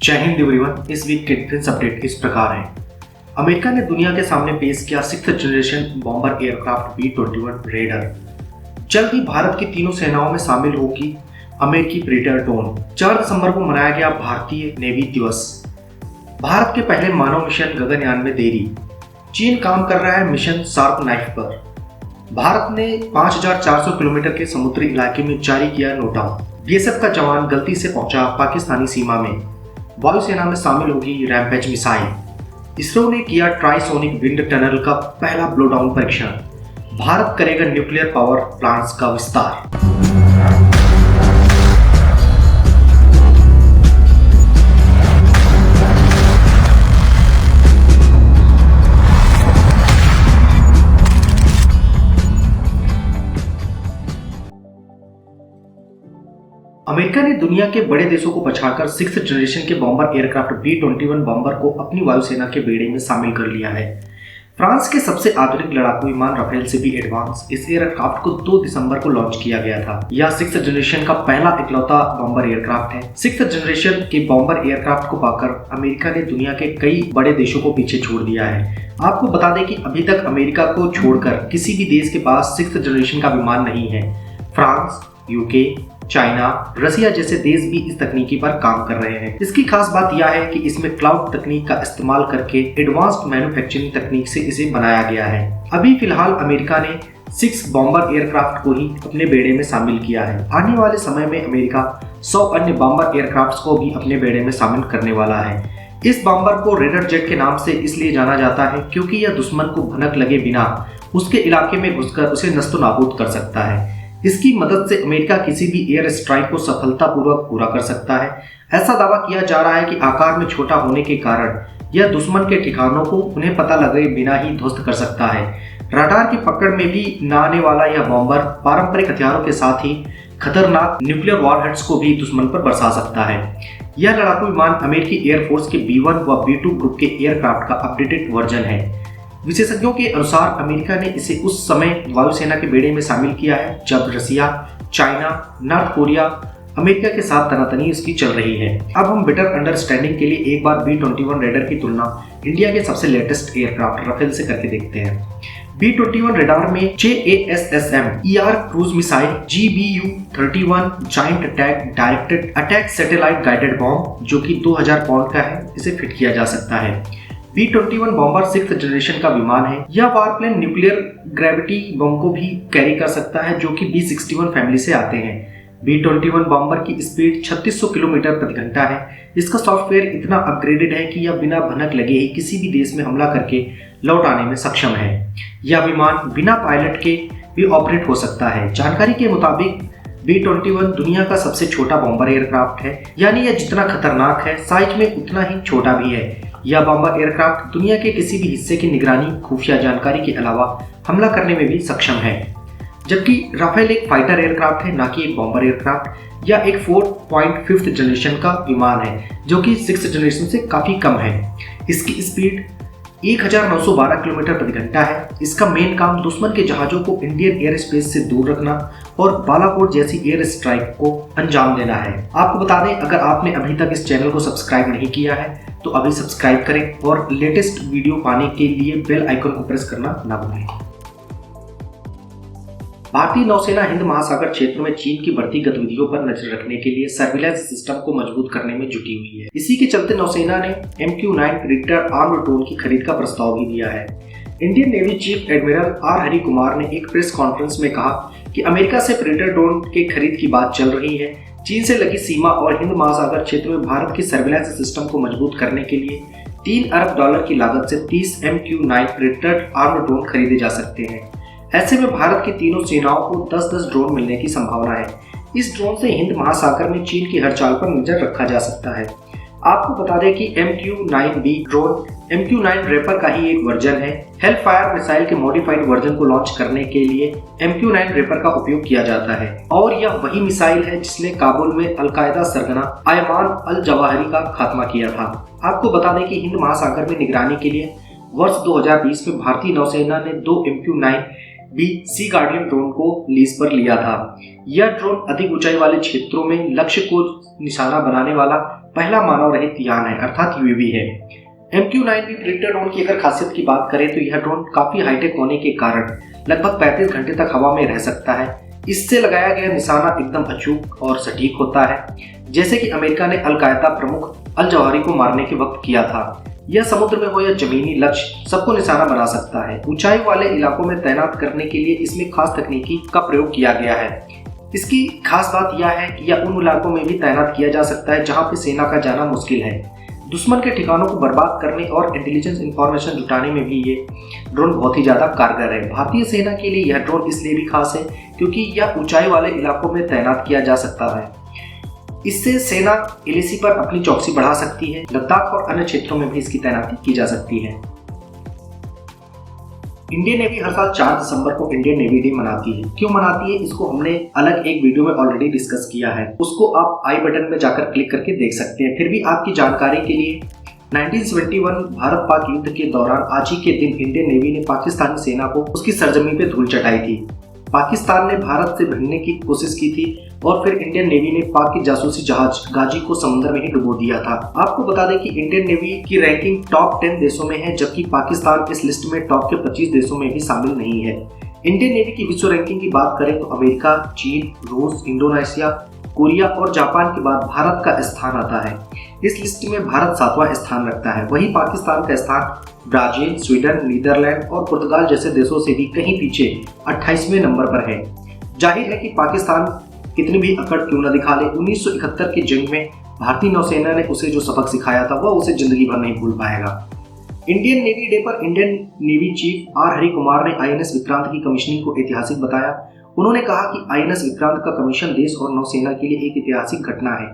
जय हिंद एवरीवन। इस वीक के डिफेंस अपडेट इस प्रकार है। अमेरिका ने दुनिया के सामने पेश किया 6th generation bomber aircraft B-21 raider. जल्द ही भारत की तीनों सेनाओं में शामिल होगी अमेरिकी प्रेडेटर ड्रोन। 4 दिसंबर को मनाया गया भारतीय नेवी दिवस। भारत के पहले मानव मिशन गगनयान में देरी। चीन काम कर रहा है मिशन शार्प नाइफ पर। भारत ने 5400 किलोमीटर के समुद्री इलाके में जारी किया नोटडाउन। बीएसएफ का जवान गलती से पहुंचा पाकिस्तानी सीमा में। वायुसेना में शामिल होगी रैम्पेज मिसाइल। इसरो ने किया ट्राइसोनिक विंड टनल का पहला ब्लोडाउन परीक्षण। भारत करेगा न्यूक्लियर पावर प्लांट्स का विस्तार। अमेरिका ने दुनिया के बड़े देशों को पछाड़कर 6th जनरेशन के बॉम्बर एयरक्राफ्ट B-21 बॉम्बर को अपनी वायुसेना के बेड़े में शामिल कर लिया है। फ्रांस के सबसे आधुनिक लड़ाकू विमान राफेल से भी एडवांस इस एयरक्राफ्ट को 2 दिसंबर को लॉन्च किया गया था। यह 6th जनरेशन का पहला इकलौता बॉम्बर एयरक्राफ्ट है। 6th जनरेशन के बॉम्बर एयरक्राफ्ट को पाकर अमेरिका ने दुनिया के कई बड़े देशों को पीछे छोड़ दिया है। आपको बता दें कि अभी तक अमेरिका को छोड़कर किसी भी देश के पास 6th जनरेशन का विमान नहीं है। फ्रांस, यूके, चाइना, रसिया जैसे देश भी इस तकनीकी पर काम कर रहे हैं। इसकी खास बात यह है कि इसमें क्लाउड तकनीक का इस्तेमाल करके एडवांस्ड मैन्युफैक्चरिंग तकनीक से इसे बनाया गया है। अभी फिलहाल अमेरिका ने 6 बॉम्बर एयरक्राफ्ट को ही अपने बेड़े में शामिल किया है। आने वाले समय में अमेरिका 100 अन्य बॉम्बर एयरक्राफ्ट को भी अपने बेड़े में शामिल करने वाला है। इस बॉम्बर को रेडर जेट के नाम से इसलिए जाना जाता है क्योंकि यह दुश्मन को भनक लगे बिना उसके इलाके में घुसकर उसे नष्ट नाबूद कर सकता है। इसकी मदद से अमेरिका किसी भी एयर स्ट्राइक को सफलतापूर्वक पूरा कर सकता है। ऐसा दावा किया जा रहा है कि आकार में छोटा होने के कारण यह दुश्मन के ठिकानों को उन्हें पता लगे बिना ही ध्वस्त कर सकता है। रडार की पकड़ में भी न आने वाला यह बॉम्बर पारंपरिक हथियारों के साथ ही खतरनाक न्यूक्लियर वॉरहेड्स को भी दुश्मन पर बरसा सकता है। यह लड़ाकू विमान अमेरिकी एयरफोर्स के B-1 व B-2 ग्रुप के एयरक्राफ्ट का अपडेटेड वर्जन है। विशेषज्ञों के अनुसार अमेरिका ने इसे उस समय वायुसेना के बेड़े में शामिल किया है जब रसिया, चाइना, नॉर्थ कोरिया अमेरिका के साथ तनातनी इसकी चल रही है। अब हम बेटर अंडरस्टैंडिंग के लिए एक बार B-21 रेडर की तुलना इंडिया के सबसे लेटेस्ट एयरक्राफ्ट राफेल से करके देखते हैं। B-21 रेडार में JASSM ER cruise missile, GBU-31 giant attack directed attack satellite guided bomb जो कि 2000 पाउंड का है, इसे फिट किया जा सकता है। B-21 बॉम्बर 6th जनरेशन का विमान है। यह वारप्लेन न्यूक्लियर ग्रेविटी बम को भी कैरी कर सकता है जो कि B-61 फैमिली से आते हैं। B-21 बॉम्बर की स्पीड 3600 किलोमीटर प्रति घंटा है। इसका सॉफ्टवेयर इतना अपग्रेडेड है कि यह बिना भनक लगे ही किसी भी देश में हमला करके लौट आने में सक्षम है। यह विमान बिना पायलट के भी ऑपरेट हो सकता है। जानकारी के मुताबिक B-21 दुनिया का सबसे छोटा बॉम्बर एयरक्राफ्ट है, यानी यह जितना खतरनाक है साइज में उतना ही छोटा भी है। यह बॉम्बर एयरक्राफ्ट दुनिया के किसी भी हिस्से की निगरानी, खुफिया जानकारी के अलावा हमला करने में भी सक्षम है। जबकि राफेल एक फाइटर एयरक्राफ्ट है, न कि एक बॉम्बर एयरक्राफ्ट। यह एक 4.5th जनरेशन का विमान है जो कि 6th जनरेशन से काफी कम है। इसकी स्पीड 1912 किलोमीटर प्रति घंटा है। इसका मेन काम दुश्मन के जहाजों को इंडियन एयर स्पेस से दूर रखना और बालाकोट जैसी एयर स्ट्राइक को अंजाम देना है। आपको बता दें, अगर आपने अभी तक इस चैनल को सब्सक्राइब नहीं किया है तो अभी सब्सक्राइब करें और लेटेस्ट वीडियो पाने के लिए बेल आइकन को प्रेस करना ना भूलें। भारतीय नौसेना हिंद महासागर क्षेत्र में चीन की बढ़ती गतिविधियों पर नजर रखने के लिए सर्विलांस सिस्टम को मजबूत करने में जुटी हुई है। इसी के चलते नौसेना ने MQ-9 प्रेडेटर आर्म्ड ड्रोन की खरीद का प्रस्ताव भी दिया है। Indian navy chief admiral R Hari Kumar ने एक प्रेस कॉन्फ्रेंस में कहा कि अमेरिका से प्रेडेटर ड्रोन के खरीद की बात चल रही है। चीन से लगी सीमा और हिंद महासागर क्षेत्र में भारत की सर्विलांस सिस्टम को मजबूत करने के लिए $3 अरब की लागत से 30 MQ-9 प्रेडेटर आर्म्ड ड्रोन खरीदे जा सकते हैं। ऐसे में भारत की तीनों सेनाओं को 10-10 ड्रोन मिलने की संभावना है। इस ड्रोन से हिंद महासागर में चीन की हर चाल पर नजर रखा जा सकता है। आपको बता दें कि MQ-9B ड्रोन MQ-9 रेपर का ही एक वर्जन है। हेलफायर मिसाइल के मॉडिफाइड वर्जन को लॉन्च करने के लिए MQ-9 रेपर का उपयोग किया जाता है और यह वही मिसाइल है जिसने काबुल में अलकायदा सरगना अयमान अल जवाहिरी का खात्मा किया था। आपको बता दें कि हिंद महासागर में निगरानी के लिए वर्ष 2020 में भारतीय नौसेना ने 2 MQ-9B सी गार्डियन ड्रोन को लीज पर लिया था। यह ड्रोन अधिक ऊंचाई वाले क्षेत्रों में लक्ष्य को निशाना बनाने वाला पहला मानव रहित यान है अर्थात यूएवी है। MQ-9B प्रेडेटर ड्रोन की अगर खासियत की बात करें तो यह ड्रोन काफी हाईटेक होने के कारण लगभग 35 घंटे तक हवा में रह सकता है। इससे लगाया गया निशाना एकदम अचूक और सटीक होता है, जैसे कि अमेरिका ने अल कायदा प्रमुख अल जवाहिरी को मारने के वक्त किया था। यह समुद्र में हो या जमीनी लक्ष्य सबको निशाना बना सकता है। ऊंचाई वाले इलाकों में तैनात करने के लिए इसमें खास तकनीकी का प्रयोग किया गया है। इसकी खास बात यह है कि यह उन इलाकों में भी तैनात किया जा सकता है जहां पे सेना का जाना मुश्किल है। दुश्मन के ठिकानों को बर्बाद करने और इंटेलिजेंस इंफॉर्मेशन जुटाने में भी ये ड्रोन बहुत ही ज़्यादा कारगर है। भारतीय सेना के लिए यह ड्रोन इसलिए भी खास है क्योंकि यह ऊंचाई वाले इलाकों में तैनात किया जा सकता है। इससे सेना LAC पर अपनी चौकसी बढ़ा सकती है। लद्दाख और अन्य क्षेत्रों में भी इसकी तैनाती की जा सकती है। इंडियन नेवी हर साल 4 दिसंबर को इंडियन नेवी डे मनाती है। क्यों मनाती है इसको हमने अलग एक वीडियो में ऑलरेडी डिस्कस किया है, उसको आप आई बटन में जाकर क्लिक करके देख सकते हैं। फिर भी आपकी जानकारी के लिए 1971 भारत पाक युद्ध के दौरान आज ही के दिन इंडियन नेवी ने पाकिस्तानी सेना को उसकी सरजमी पे धूल चटाई थी। पाकिस्तान ने भारत से भिड़ने की कोशिश की थी और फिर इंडियन नेवी ने पाक के जासूसी जहाज गाजी को समुद्र में ही डुबो दिया था। आपको बता दें कि इंडियन नेवी की रैंकिंग टॉप 10 देशों में है, जबकि पाकिस्तान इस लिस्ट में टॉप के 25 देशों में भी शामिल नहीं है। इंडियन नेवी की विश्व रैंकिंग की बात करें तो अमेरिका, चीन, रूस, इंडोनेशिया, कोरिया और जापान के बाद भारत का स्थान आता है। इस लिस्ट में भारत 7वां स्थान रखता है। वहीं पाकिस्तान का स्थान ब्राजील, स्वीडन, नीदरलैंड और पुर्तगाल जैसे देशों से भी कहीं पीछे 28वें नंबर पर है। जाहिर है कि पाकिस्तान कितनी भी अकड़ क्यों न दिखा ले, 1971 की जंग में भारतीय नौसेना ने उसे जो सबक सिखाया था वह उसे जिंदगी भर नहीं भूल पाएगा। इंडियन नेवी डे पर Indian navy chief are Hari Kumar ने INS विक्रांत की कमीशनिंग को ऐतिहासिक बताया। उन्होंने कहा कि INS विक्रांत का कमीशन देश और नौसेना के लिए एक ऐतिहासिक घटना है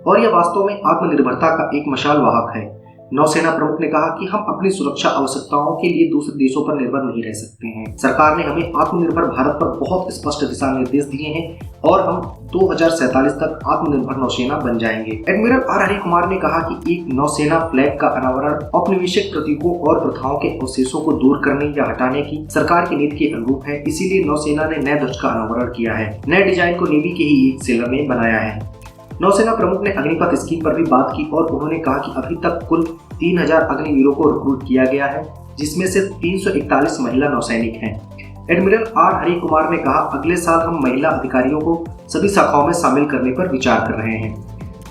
और यह वास्तव में आत्मनिर्भरता का एक मशाल वाहक है। नौसेना प्रमुख ने कहा कि हम अपनी सुरक्षा आवश्यकताओं के लिए दूसरे देशों पर निर्भर नहीं रह सकते हैं। सरकार ने हमें आत्मनिर्भर भारत पर बहुत स्पष्ट दिशा निर्देश दिए हैं और हम 2047 तक आत्मनिर्भर नौसेना बन जाएंगे। एडमिरल आर हरि कुमार ने कहा कि एक नौसेना फ्लैग का अनावरण औपनिवेशिक प्रतीकों और प्रथाओं के अवशेषों को दूर करने या हटाने की सरकार की नीति के अनुरूप है। इसीलिए नौसेना ने नए ध्वज का अनावरण किया है। नए डिजाइन को नेवी के ही एक सेलर ने बनाया है। नौसेना प्रमुख ने अग्निपथ स्कीम पर भी बात की और उन्होंने कहा कि अभी तक कुल 3000 अग्निवीरों को रिक्रूट किया गया है, जिसमें से 341 महिला नौसैनिक हैं। एडमिरल आर हरि कुमार ने कहा, अगले साल हम महिला अधिकारियों को सभी शाखाओं में शामिल करने पर विचार कर रहे हैं।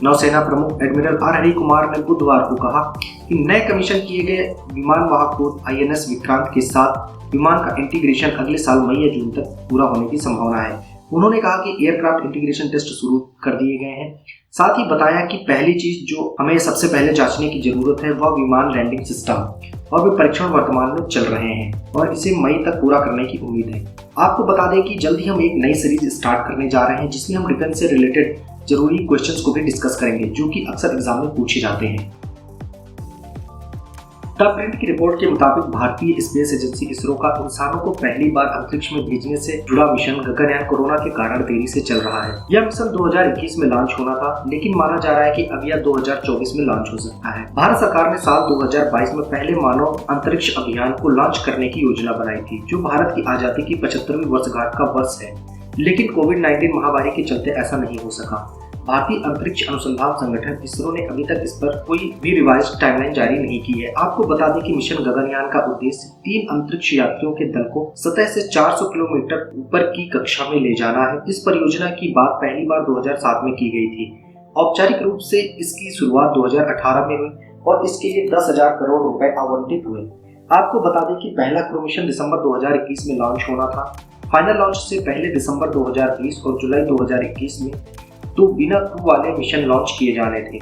नौसेना प्रमुख एडमिरल आर हरि कुमार ने बुधवार को कहा कि नए कमीशन किए गए विमान वाहक पोत INS विक्रांत के साथ विमान का इंटीग्रेशन अगले साल मई या जून तक पूरा होने की संभावना है। उन्होंने कहा कि एयरक्राफ्ट इंटीग्रेशन टेस्ट शुरू कर दिए गए हैं। साथ ही बताया कि पहली चीज जो हमें सबसे पहले जांचने की जरूरत है वह विमान लैंडिंग सिस्टम और वे परीक्षण वर्तमान में चल रहे हैं और इसे मई तक पूरा करने की उम्मीद है। आपको बता दें कि जल्द ही हम एक नई सीरीज स्टार्ट करने जा रहे हैं जिसमें हम डिफेंस से रिलेटेड जरूरी क्वेश्चंस को भी डिस्कस करेंगे जो कि अक्सर एग्जाम में पूछे जाते हैं। टॉप प्रिंट की रिपोर्ट के मुताबिक भारतीय स्पेस एजेंसी इसरो का इंसानों को पहली बार अंतरिक्ष में भेजने से जुड़ा मिशन गगनयान कोरोना के कारण देरी से चल रहा है। यह मिशन 2021 में लॉन्च होना था, लेकिन माना जा रहा है कि अब यह 2024 में लॉन्च हो सकता है। भारत सरकार ने साल 2022 में पहले मानव अंतरिक्ष अभियान को लॉन्च करने की योजना बनाई थी, जो भारत की आजादी की 75वीं वर्षगांठ का वर्ष है, लेकिन कोविड-19 महामारी के चलते ऐसा नहीं हो सका। भारतीय अंतरिक्ष अनुसंधान संगठन इसरो ने अभी तक इस पर कोई भी रिवाइज्ड टाइमलाइन जारी नहीं की है। आपको बता दें कि मिशन गगनयान का उद्देश्य 3 अंतरिक्ष यात्रियों के दल को सतह से 400 किलोमीटर ऊपर की कक्षा में ले जाना है। इस परियोजना की बात पहली बार 2007 में की गई थी। औपचारिक रूप से इसकी शुरुआत 2018 में हुई और इसके लिए 10,000 करोड़ रुपए आवंटित हुए। आपको बता दें कि पहला क्रू मिशन दिसंबर 2021 में लॉन्च होना था। फाइनल लॉन्च से पहले दिसंबर 2020 और जुलाई 2021 में 2 बिना क्रू वाले मिशन लॉन्च किए जाने थे।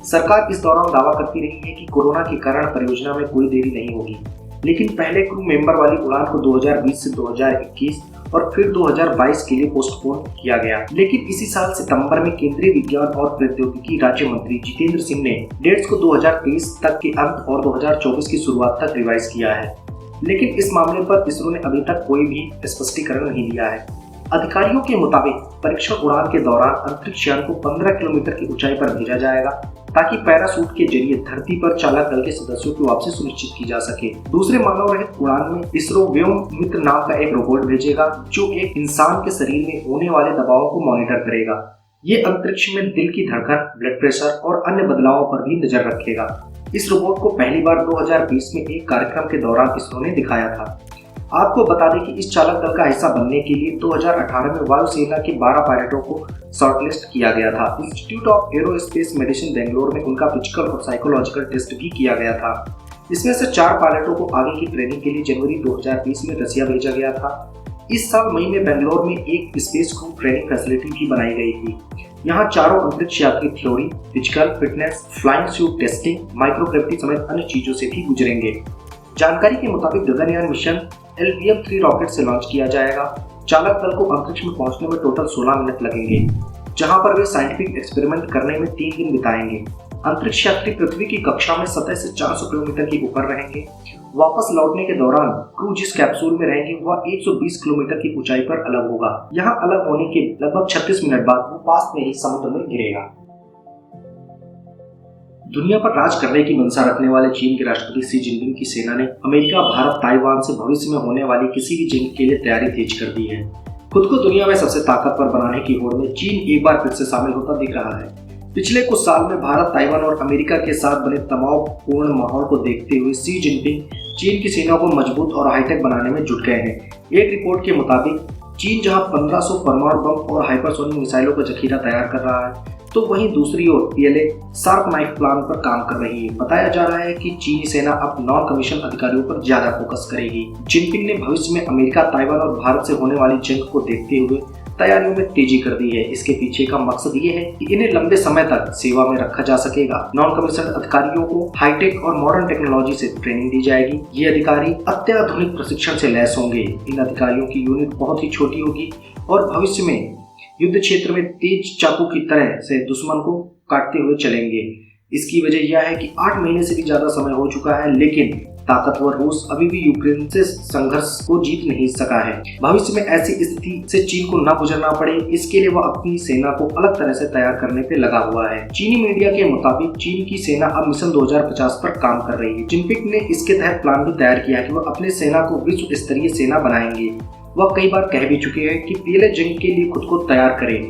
सरकार इस दौरान दावा करती रही है कि कोरोना के कारण परियोजना में कोई देरी नहीं होगी, लेकिन पहले क्रू मेंबर वाली उड़ान को 2020 से 2021 और फिर 2022 के लिए पोस्टपोन किया गया। लेकिन इसी साल सितंबर में केंद्रीय विज्ञान और प्रौद्योगिकी राज्य मंत्री जितेंद्र सिंह ने डेट्स को 2023 तक के अंत और 2024 की शुरुआत तक रिवाइज किया है, लेकिन इस मामले पर इसरो ने अभी तक कोई भी स्पष्टीकरण नहीं दिया है। अधिकारियों के मुताबिक परीक्षण उड़ान के दौरान अंतरिक्ष यान को 15 किलोमीटर की ऊंचाई पर भेजा जाएगा ताकि पैराशूट के जरिए धरती पर चालक दल के सदस्यों की वापसी सुनिश्चित की जा सके। दूसरे मानव रहित उड़ान में इसरो व्योम मित्र नाम का एक रोबोट भेजेगा जो एक इंसान के शरीर में होने वाले दबावों को मॉनिटर करेगा। ये अंतरिक्ष में दिल की धड़कन, ब्लड प्रेशर और अन्य बदलावों पर भी नजर रखेगा। इस रोबोट को पहली बार 2020 में एक कार्यक्रम के दौरान इसरो ने दिखाया था। आपको बता दें कि इस चालक दल का हिस्सा बनने के लिए 2018 में वायुसेना के 12 पायलटों को शॉर्टलिस्ट किया गया था। Institute of aerospace medicine Bangalore में उनका फिजिकल और साइकोलॉजिकल टेस्ट भी किया गया था। इसमें से 4 पायलटों को आगे की ट्रेनिंग के लिए जनवरी 2020 में रसिया भेजा गया था। इस साल मई में बेंगलोर में एक स्पेस क्रू ट्रेनिंग फैसिलिटी भी बनाई गई थी। यहाँ चारों अंतरिक्ष यात्री theory, physical fitness, flying suit testing, microgravity समेत अन्य चीजों से भी गुजरेंगे। जानकारी के मुताबिक गगनयान मिशन LVM-3 रॉकेट से लॉन्च किया जाएगा। चालक दल को अंतरिक्ष में पहुंचने में टोटल 16 मिनट लगेंगे, जहां पर वे साइंटिफिक एक्सपेरिमेंट करने में 3 दिन बिताएंगे। अंतरिक्ष यात्री पृथ्वी की कक्षा में सतह से 400 किलोमीटर के ऊपर रहेंगे। वापस लौटने के दौरान क्रू जिस कैप्सूल में रहेंगे वह 120 किलोमीटर की ऊंचाई पर अलग होगा। यहाँ अलग होने के लगभग 36 मिनट बाद वो पास में ही समुद्र में गिरेगा। दुनिया पर राज करने की मंशा रखने वाले चीन के राष्ट्रपति शी जिनपिंग की सेना ने अमेरिका, भारत, ताइवान से भविष्य में होने वाली किसी भी जंग के लिए तैयारी तेज कर दी है। खुद को दुनिया में सबसे ताकतवर बनाने की होड़ में चीन एक बार फिर से शामिल होता दिख रहा है। पिछले कुछ साल में भारत, ताइवान और अमेरिका के साथ बने तनावपूर्ण माहौल को देखते हुए शी जिनपिंग चीन की सेना को मजबूत और हाईटेक बनाने में जुट गए हैं। एक रिपोर्ट के मुताबिक चीन जहां 1500 परमाणु बम और हाइपरसोनिक मिसाइलों का जखीरा तैयार कर रहा है, तो वहीं दूसरी ओर PLA शार्प नाइफ प्लान पर काम कर रही है। बताया जा रहा है कि चीनी सेना अब नॉन कमीशन अधिकारियों पर ज्यादा फोकस करेगी। जिनपिंग ने भविष्य में अमेरिका, ताइवान और भारत से होने वाली जंग को देखते हुए तैयारियों में तेजी कर दी है। इसके पीछे का मकसद ये है कि इन्हें लंबे समय तक सेवा में रखा जा सकेगा। नॉन कमीशन अधिकारियों को हाईटेक और मॉडर्न टेक्नोलॉजी से ट्रेनिंग दी जाएगी। ये अधिकारी अत्याधुनिक प्रशिक्षण से लैस होंगे। इन अधिकारियों की यूनिट बहुत ही छोटी होगी और भविष्य में युद्ध क्षेत्र में तेज चाकू की तरह से दुश्मन को काटते हुए चलेंगे। इसकी वजह यह है कि 8 महीने से भी ज्यादा समय हो चुका है, लेकिन ताकतवर रूस अभी भी यूक्रेन से संघर्ष को जीत नहीं सका है। भविष्य में ऐसी स्थिति से चीन को न गुजरना पड़े, इसके लिए वह अपनी सेना को अलग तरह से तैयार करने पे लगा हुआ है। चीनी मीडिया के मुताबिक चीन की सेना अब मिशन 2050 पर काम कर रही है। जिनपिंग ने इसके तहत प्लान भी तैयार किया है कि वह अपने सेना को विश्व स्तरीय सेना बनाएंगे। वह कई बार कह भी चुके हैं कि PLA जंग के लिए खुद को तैयार करें।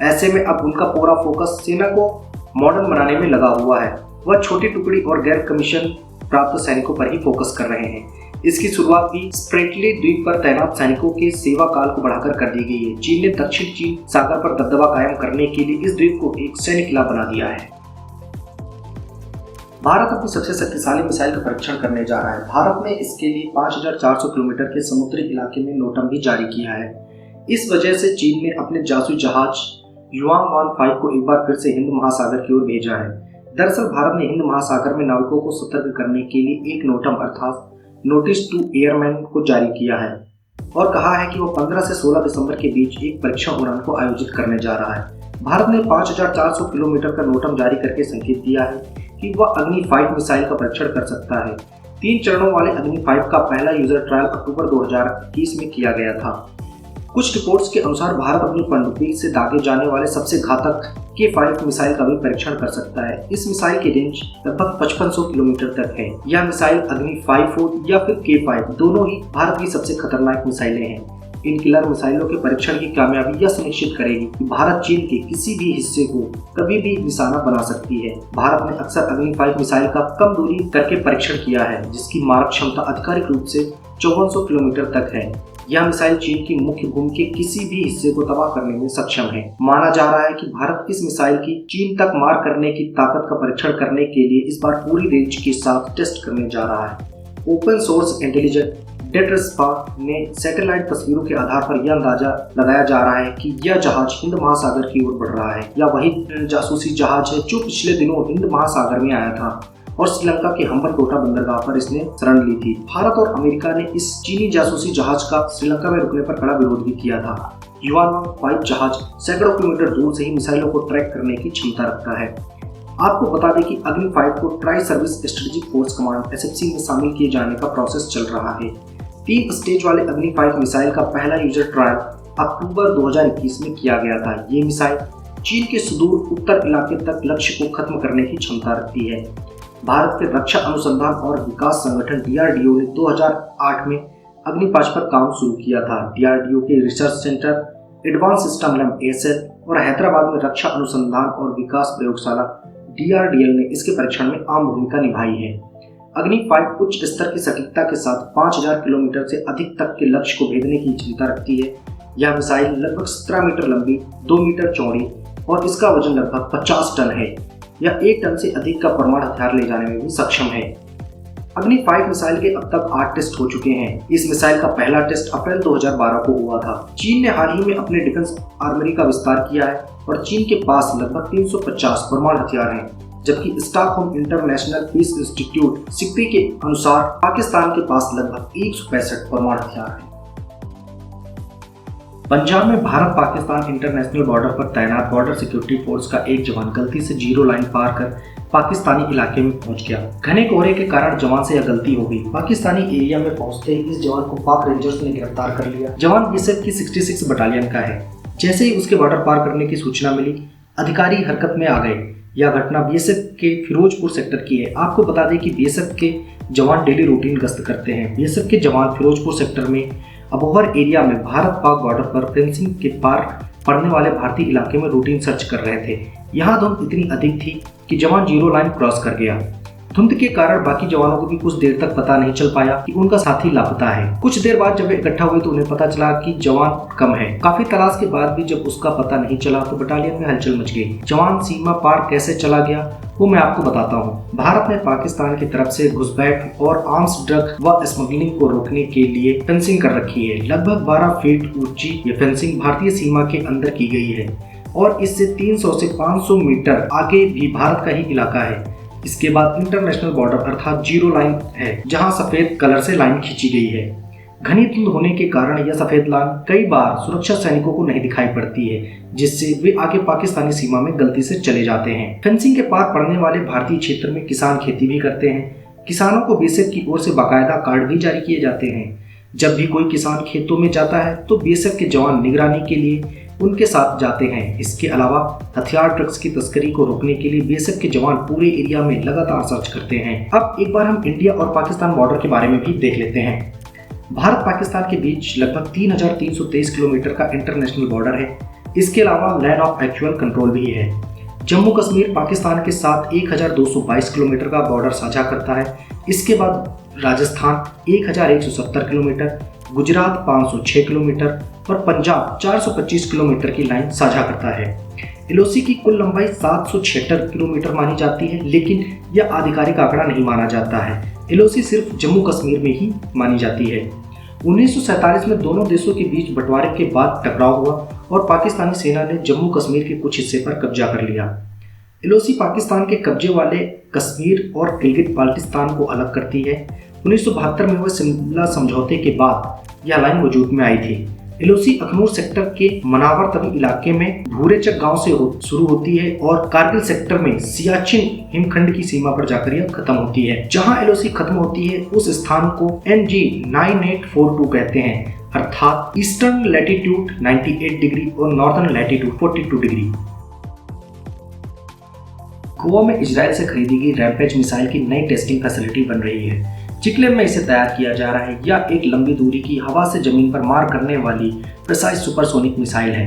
ऐसे में अब उनका पूरा फोकस सेना को मॉडर्न बनाने में लगा हुआ है। वह छोटी टुकड़ी और गैर कमीशन प्राप्त सैनिकों पर ही फोकस कर रहे हैं। इसकी शुरुआत भी स्प्रेटली द्वीप पर तैनात सैनिकों के सेवा काल को बढ़ाकर कर दी गई है। चीन ने दक्षिण चीन सागर पर दबदबा कायम करने के लिए इस द्वीप को एक सैनिक किला बना दिया है। भारत अपनी सबसे शक्तिशाली मिसाइल का परीक्षण करने जा रहा है। भारत ने इसके लिए 5400 किलोमीटर के समुद्री इलाके में नोटम भी जारी किया है। इस वजह से चीन ने अपने जासूस जहाज युआंग 5 को एक बार फिर से हिंद महासागर की ओर भेजा है। दरअसल भारत ने हिंद महासागर में नाविकों को सतर्क करने के लिए एक नोटम अर्थात नोटिस टू एयरमैन को जारी किया है और कहा है कि वो 15 से 16 दिसंबर के बीच एक परीक्षण उड़ान को आयोजित करने जा रहा है। भारत ने 5400 किलोमीटर का नोटम जारी करके संकेत दिया है कि वह अग्नि 5 मिसाइल का परीक्षण कर सकता है। 3 चरणों वाले अग्नि 5 का पहला यूजर ट्रायल अक्टूबर 2021 में किया गया था। कुछ रिपोर्ट्स के अनुसार भारत अपनी पनडुब्बी से दागे जाने वाले सबसे घातक K5 मिसाइल का भी परीक्षण कर सकता है। इस मिसाइल की रेंज लगभग 5500 किलोमीटर तक है। यह मिसाइल अग्नि 5 हो या फिर K5 दोनों ही भारत की सबसे खतरनाक मिसाइलें हैं। इन किलर मिसाइलों के परीक्षण की कामयाबी यह सुनिश्चित करेगी कि भारत चीन के किसी भी हिस्से को कभी भी निशाना बना सकती है। भारत ने अक्सर अग्नि 5 मिसाइल का कम दूरी करके परीक्षण किया है, जिसकी मारक क्षमता आधिकारिक रूप से 5400 किलोमीटर तक है। यह मिसाइल चीन की मुख्य भूमि के किसी भी हिस्से को तबाह करने में सक्षम है। माना जा रहा है कि भारत इस मिसाइल की चीन तक मार करने की ताकत का परीक्षण करने के लिए इस बार पूरी रेंज के साथ टेस्ट करने जा रहा है। ओपन सोर्स इंटेलिजेंस डेटा ने सैटेलाइट तस्वीरों के आधार पर यह अंदाजा लगाया जा रहा है कि यह जहाज हिंद महासागर की ओर बढ़ रहा है या वही जासूसी जहाज है जो पिछले दिनों हिंद महासागर में आया था और श्रीलंका के हम्बनटोटा बंदरगाह पर इसने शरण ली थी। भारत और अमेरिका ने इस चीनी जासूसी जहाज का श्रीलंका में रुकने पर कड़ा विरोध भी किया था। युआंग 5 जहाज सैकड़ों किलोमीटर दूर से ही मिसाइलों को ट्रैक करने की क्षमता रखता है। आपको बता दें कि अग्नि 5 को tri service strategic force command SFC में शामिल किए जाने का प्रोसेस चल रहा है। 3 स्टेज वाले अग्नि 5 मिसाइल का पहला यूजर ट्रायल अक्टूबर 2021 में किया गया था। ये मिसाइल चीन के सुदूर उत्तर इलाके तक लक्ष्य को खत्म करने की क्षमता रखती है। भारत के रक्षा अनुसंधान और विकास संगठन DRDO ने 2008 में अग्नि 5 पर काम शुरू किया था। DRDO के research centre advance system lab ASL और हैदराबाद में रक्षा अनुसंधान और विकास प्रयोगशाला DRDL ने इसके परीक्षण में अहम भूमिका निभाई है। अग्नि 5 उच्च स्तर की सटीकता के साथ 5000 किलोमीटर से अधिक तक के लक्ष्य को भेदने की क्षमता रखती है। यह मिसाइल लगभग 17 मीटर लंबी, 2 मीटर चौड़ी और इसका वजन लगभग 50 टन है। यह 1 टन से अधिक का परमाणु हथियार ले जाने में भी सक्षम है। अग्नि 5 मिसाइल के अब तक 8 टेस्ट हो चुके हैं। इस मिसाइल का पहला टेस्ट अप्रैल 2012 को हुआ था। चीन ने हाल ही में अपने डिफेंस आर्मरी का विस्तार किया है और चीन के पास लगभग 350 परमाणु हथियार हैं, जबकि Stockholm International Peace Institute SIPRI के अनुसार पाकिस्तान के पास लगभग 165 परमाणु हथियार हैं। पंजाब में भारत पाकिस्तान इंटरनेशनल बॉर्डर पर तैनात बॉर्डर सिक्योरिटी फोर्स का एक जवान गलती से जीरो लाइन पार कर पाकिस्तानी इलाके में पहुंच गया। घने कोहरे के कारण जवान से यह गलती हो गई। पाकिस्तानी एरिया में पहुंचते ही इस जवान को पाक रेंजर्स ने गिरफ्तार कर लिया। जवान बीएसएफ की 66 बटालियन का है। जैसे ही उसके बॉर्डर पार करने की सूचना मिली, अधिकारी हरकत में आ गए। यह घटना बीएसएफ के फिरोजपुर सेक्टर की है। आपको बता दें कि बीएसएफ के जवान डेली रूटीन गश्त करते हैं। बीएसएफ के जवान फिरोजपुर सेक्टर में अबोहर एरिया में भारत पाक बॉर्डर पर फेंसिंग के पार पड़ने वाले भारतीय इलाके में रूटीन सर्च कर रहे थे। यहाँ धुंध इतनी अधिक थी कि जवान जीरो लाइन क्रॉस कर गया। धुंध के कारण बाकी जवानों को भी कुछ देर तक पता नहीं चल पाया कि उनका साथी लापता है। कुछ देर बाद जब वे इकट्ठा हुए तो उन्हें पता चला कि जवान कम है। काफी तलाश के बाद भी जब उसका पता नहीं चला तो बटालियन में हलचल मच गई। जवान सीमा पार कैसे चला गया वो मैं आपको बताता हूँ। भारत ने पाकिस्तान की तरफ से घुसपैठ और आर्म्स ड्रग व स्मगलिंग को रोकने के लिए फेंसिंग कर रखी है। लगभग 12 फीट ऊंची ये फेंसिंग भारतीय सीमा के अंदर की गई है और इससे 300 से 500 मीटर आगे भी भारत का ही इलाका है। इसके बाद इंटरनेशनल बॉर्डर अर्थात जीरो लाइन है, जहां सफेद कलर से लाइन खींची गई है। घनी धुंध होने के कारण यह सफेद लाइन कई बार सुरक्षा सैनिकों को नहीं दिखाई पड़ती है, जिससे वे आगे पाकिस्तानी सीमा में गलती से चले जाते हैं। फेंसिंग के पार पड़ने वाले भारतीय क्षेत्र में किसान खेती भी करते हैं। किसानों को बीएसएफ की ओर से बाकायदा कार्ड भी जारी किए जाते हैं। जब भी कोई किसान खेतों में जाता है तो बीएसएफ के जवान निगरानी के लिए उनके साथ जाते हैं। इसके अलावा हथियार ड्रग्स की तस्करी को रोकने के लिए बीएसएफ के जवान पूरे एरिया में लगातार सर्च करते हैं। अब एक बार हम इंडिया और पाकिस्तान बॉर्डर के बारे में भी देख लेते हैं। भारत पाकिस्तान के बीच लगभग 3323 किलोमीटर का इंटरनेशनल बॉर्डर है। इसके अलावा लैंड ऑफ एक्चुअल कंट्रोल भी है। जम्मू कश्मीर पाकिस्तान के साथ 1222 किलोमीटर का बॉर्डर साझा करता है। इसके बाद राजस्थान 1170 किलोमीटर, गुजरात 506 किलोमीटर और पंजाब 425 किलोमीटर की लाइन साझा करता है। एलओसी की कुल लंबाई 776 किलोमीटर मानी जाती है, लेकिन यह आधिकारिक आंकड़ा नहीं माना जाता है। एलओसी सिर्फ जम्मू कश्मीर में ही मानी जाती है। 1947 में दोनों देशों के बीच बंटवारे के बाद टकराव हुआ और पाकिस्तानी सेना ने जम्मू कश्मीर के कुछ हिस्से पर कब्जा कर लिया। एलओसी पाकिस्तान के कब्जे वाले कश्मीर और गिलगित बाल्टिस्तान को अलग करती है। 1972 में हुए शिमला समझौते के बाद यह लाइन वजूद में आई थी। एलओसी अखनूर सेक्टर के मनावर तवी इलाके में भूरेचक गांव से शुरू होती है और कारगिल सेक्टर में सियाचिन हिमखंड की सीमा पर जाकर यह खत्म होती है। जहां एलओसी खत्म होती है उस स्थान को NG 9842 कहते हैं, अर्थात ईस्टर्न लैटिट्यूड 98 डिग्री और नॉर्दर्न लैटिट्यूड 42 डिग्री। गोवा में इजराइल से खरीदी गई रैम्पेज मिसाइल की नई टेस्टिंग फैसिलिटी बन रही है। चिकलेम में इसे तैयार किया जा रहा है। यह एक लंबी दूरी की हवा से जमीन पर मार करने वाली प्रिसाइज सुपरसोनिक मिसाइल है।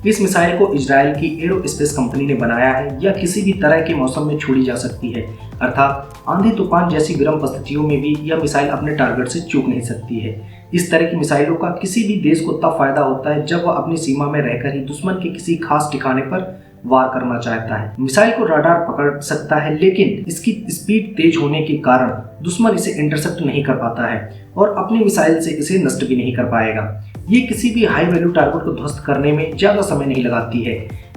इस मिसाइल को इजराइल की एरोस्पेस कंपनी ने बनाया है। यह किसी भी तरह के मौसम में छोड़ी जा सकती है, अर्थात आंधी तूफान जैसी गर्म परिस्थितियों में भी यह मिसाइल अपने टारगेट से चूक नहीं सकती है। इस तरह की मिसाइलों का किसी भी देश को तब फायदा होता है जब वह अपनी सीमा में रहकर ही दुश्मन के किसी खास ठिकाने पर वार करना चाहता है। मिसाइल को रडार पकड़ सकता है, लेकिन इसकी स्पीड तेज होने के कारण दुश्मन इसे इंटरसेप्ट नहीं कर पाता है और अपनी मिसाइल से इसे नष्ट भी नहीं कर पाएगा। ये किसी भी हाई वैल्यू टारगेट को ध्वस्त करने में ज्यादा समय नहीं लगाती है।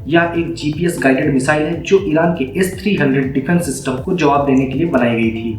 यह एक GPS गाइडेड मिसाइल है जो ईरान के S-300 डिफेंस सिस्टम को जवाब देने के लिए बनाई गई थी।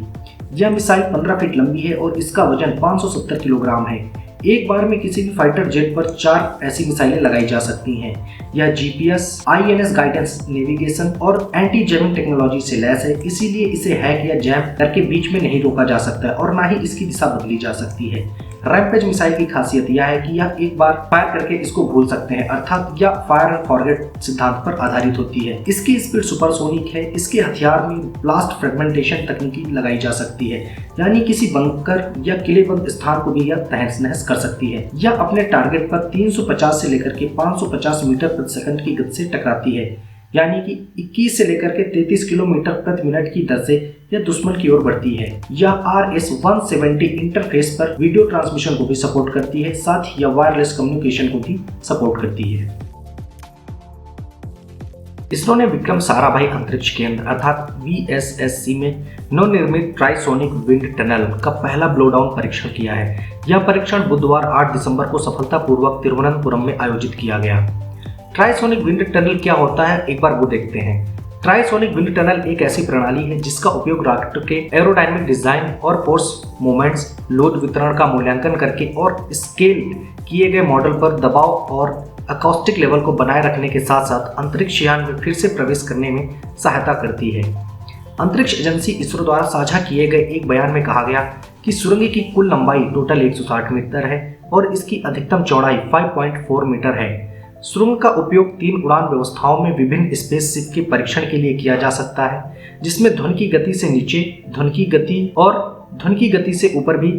यह मिसाइल 15 फीट लंबी है और इसका वजन 570 किलोग्राम है। एक बार में किसी भी फाइटर जेट पर 4 ऐसी मिसाइलें लगाई जा सकती हैं। यह GPS, INS गाइडेंस, नेविगेशन और एंटी जैमिंग टेक्नोलॉजी से लैस है, इसीलिए इसे हैक या जैम करके बीच में नहीं रोका जा सकता और ना ही इसकी दिशा बदली जा सकती है। रैम्पेज मिसाइल की खासियत यह है कि यह एक बार फायर करके इसको भूल सकते हैं, अर्थात यह फायर एंड फॉरगेट सिद्धांत पर आधारित होती है। इसकी स्पीड सुपरसोनिक है। इसके हथियार में ब्लास्ट फ्रेगमेंटेशन तकनीकी लगाई जा सकती है, यानी किसी बंकर या किलेबंद स्थान को भी यह तहस नहस कर सकती है। यह अपने टारगेट पर 350 से लेकर के 550 मीटर प्रति सेकंड की गति से टकराती है, यानी कि 21 से लेकर के 33 किलोमीटर प्रति मिनट की दर से यह दुश्मन की ओर बढ़ती है। यह RS-170 इंटरफेस पर वीडियो ट्रांसमिशन को भी सपोर्ट करती है, साथ ही यह वायरलेस कम्युनिकेशन को भी सपोर्ट करती है। इसरो ने विक्रम साराभाई अंतरिक्ष केंद्र अर्थात VSSC में नवनिर्मित ट्राइसोनिक विंड टनल का पहला ब्लोडाउन परीक्षण किया है। यह परीक्षण बुधवार 8 दिसंबर को सफलतापूर्वक तिरुवनंतपुरम में आयोजित किया गया। ट्राइसोनिक विंड टनल क्या होता है, एक बार वो देखते हैं। ट्राइसोनिक विंड टनल एक ऐसी प्रणाली है जिसका उपयोग रॉकेट के एरोडायनेमिक डिजाइन और फोर्स मोमेंट्स, लोड वितरण का मूल्यांकन करके और स्केल किए गए मॉडल पर दबाव और अकॉस्टिक लेवल को बनाए रखने के साथ साथ अंतरिक्ष यान में फिर से प्रवेश करने में सहायता करती है। अंतरिक्ष एजेंसी इसरो द्वारा साझा किए गए एक बयान में कहा गया कि सुरंग की कुल लंबाई टोटल 160 मीटर है और इसकी अधिकतम चौड़ाई 5.4 मीटर है। सुरंग का उपयोग 3 उड़ान व्यवस्थाओं में विभिन्न स्पेसशिप के परीक्षण के लिए किया जा सकता है, जिसमें ध्वनि की गति से नीचे, ध्वनि की गति और ध्वनि की गति से ऊपर भी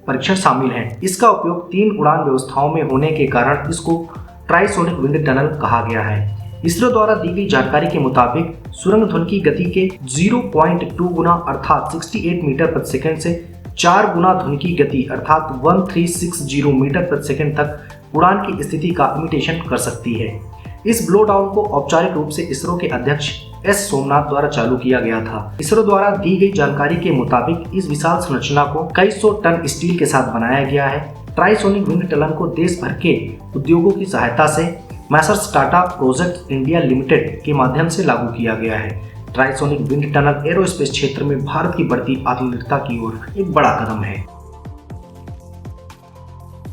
परीक्षण शामिल है। इसका उपयोग 3 उड़ान व्यवस्थाओं में होने के कारण इसको ट्राइसोनिक विंड टनल कहा गया है। इसरो द्वारा दी गई जानकारी के मुताबिक सुरंग ध्वनि की गति के 0.2 गुना अर्थात 68 मीटर प्रति सेकंड से 4 गुना ध्वनि की गति अर्थात 1360 मीटर प्रति सेकंड तक उड़ान की स्थिति का इमिटेशन कर सकती है। इस ब्लोडाउन को औपचारिक रूप से इसरो के अध्यक्ष S सोमनाथ द्वारा चालू किया गया था। इसरो द्वारा दी गई जानकारी के मुताबिक इस विशाल संरचना को कई सौ टन स्टील के साथ बनाया गया है। ट्राइसोनिक विंड टनल को देश भर के उद्योगों की सहायता से Messrs Tata project India limited के माध्यम से लागू किया गया है। ट्राइसोनिक विंड टनल एरोस्पेस क्षेत्र में भारत की बढ़ती आत्मनिर्भरता की ओर एक बड़ा कदम है।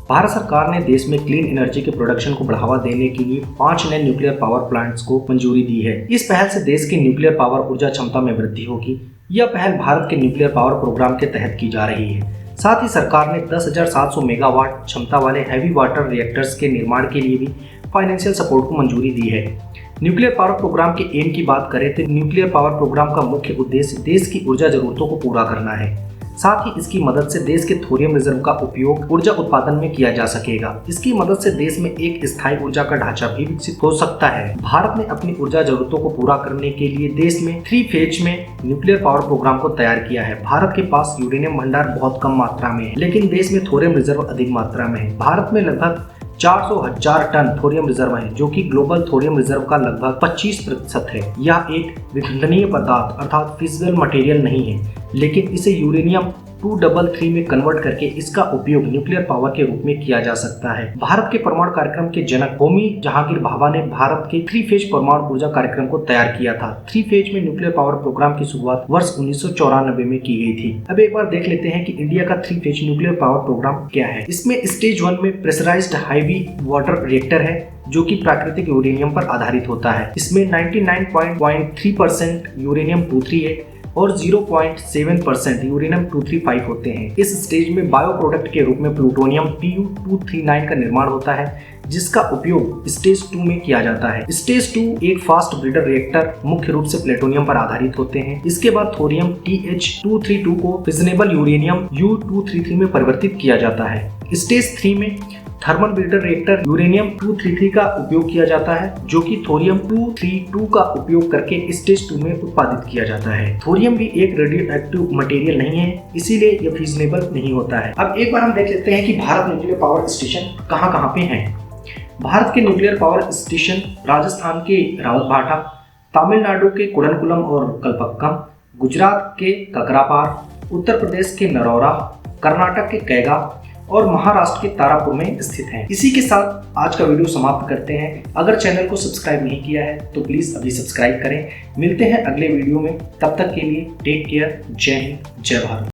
भारत सरकार ने देश में क्लीन एनर्जी के प्रोडक्शन को बढ़ावा देने के लिए 5 नए न्यूक्लियर पावर प्लांट्स को मंजूरी दी है। इस पहल से देश की न्यूक्लियर पावर ऊर्जा क्षमता में वृद्धि होगी। यह पहल भारत के न्यूक्लियर पावर प्रोग्राम के तहत की जा रही है। साथ ही सरकार ने 10,700 मेगावाट क्षमता वाले हैवी वाटर रिएक्टर्स के निर्माण के लिए भी फाइनेंशियल सपोर्ट को मंजूरी दी है। न्यूक्लियर पावर प्रोग्राम के एम की बात करें तो न्यूक्लियर पावर प्रोग्राम का मुख्य उद्देश्य देश की ऊर्जा जरूरतों को पूरा करना है। साथ ही इसकी मदद से देश के थोरियम रिजर्व का उपयोग ऊर्जा उत्पादन में किया जा सकेगा। इसकी मदद से देश में एक स्थायी ऊर्जा का ढांचा भी विकसित हो सकता है। भारत ने अपनी ऊर्जा जरूरतों को पूरा करने के लिए देश में 3 फेज में न्यूक्लियर पावर प्रोग्राम को तैयार किया है। भारत के पास यूरेनियम भंडार बहुत कम मात्रा में है, लेकिन देश में थोरियम रिजर्व अधिक मात्रा में है। भारत में लगभग 400,000 टन थोरियम रिजर्व है, जो कि ग्लोबल थोरियम रिजर्व का लगभग 25% है। यह एक विखंडनीय पदार्थ अर्थात फिजिबल मटेरियल नहीं है, लेकिन इसे यूरेनियम 233 में कन्वर्ट करके इसका उपयोग न्यूक्लियर पावर के रूप में किया जा सकता है। भारत के परमाणु कार्यक्रम के जनक होमी जहांगीर भाभा ने भारत के 3 फेज परमाणु ऊर्जा कार्यक्रम को तैयार किया था। 3 फेज में न्यूक्लियर पावर प्रोग्राम की शुरुआत वर्ष 1994 में की गई थी। अब एक बार देख लेते हैं कि इंडिया का 3 फेज न्यूक्लियर पावर प्रोग्राम क्या है। इसमें स्टेज 1 में प्रेशराइज्ड हैवी वाटर रिएक्टर है, जो कि प्राकृतिक यूरेनियम पर आधारित होता है। इसमें 99.3% यूरेनियम 238 और 0.7% यूरेनियम 235 होते हैं। इस स्टेज में बायो प्रोडक्ट के रूप में प्लूटोनियम Pu-239 का निर्माण होता है, जिसका उपयोग स्टेज 2 में किया जाता है। स्टेज 2 एक फास्ट ब्रीडर रिएक्टर मुख्य रूप से प्लेटोनियम पर आधारित होते हैं। इसके बाद थोरियम TH-232 को फिजनेबल यूरेनियम U-233 में परिवर्तित किया जाता है। स्टेज 3 में थर्मल ब्रीडर रिएक्टर यूरेनियम 233 का उपयोग किया जाता है, जो कि थोरियम 232 का उपयोग करके स्टेज 2 में उत्पादित किया जाता है। थोरियम भी एक रेडियो एक्टिव मटेरियल नहीं है, इसीलिए यह फिजनेबल नहीं होता है। अब एक बार हम देख लेते हैं कि भारत न्यूक्लियर पावर स्टेशन कहाँ पे हैं। भारत के न्यूक्लियर पावर स्टेशन राजस्थान के रावतभाटा, तमिलनाडु के कुडनकुलम और कलपक्कम, गुजरात के ककरापार, उत्तर प्रदेश के नरौरा, कर्नाटक के कैगा और महाराष्ट्र के तारापुर में स्थित हैं। इसी के साथ आज का वीडियो समाप्त करते हैं। अगर चैनल को सब्सक्राइब नहीं किया है तो प्लीज अभी सब्सक्राइब करें। मिलते हैं अगले वीडियो में, तब तक के लिए टेक केयर। जय हिंद, जय भारत।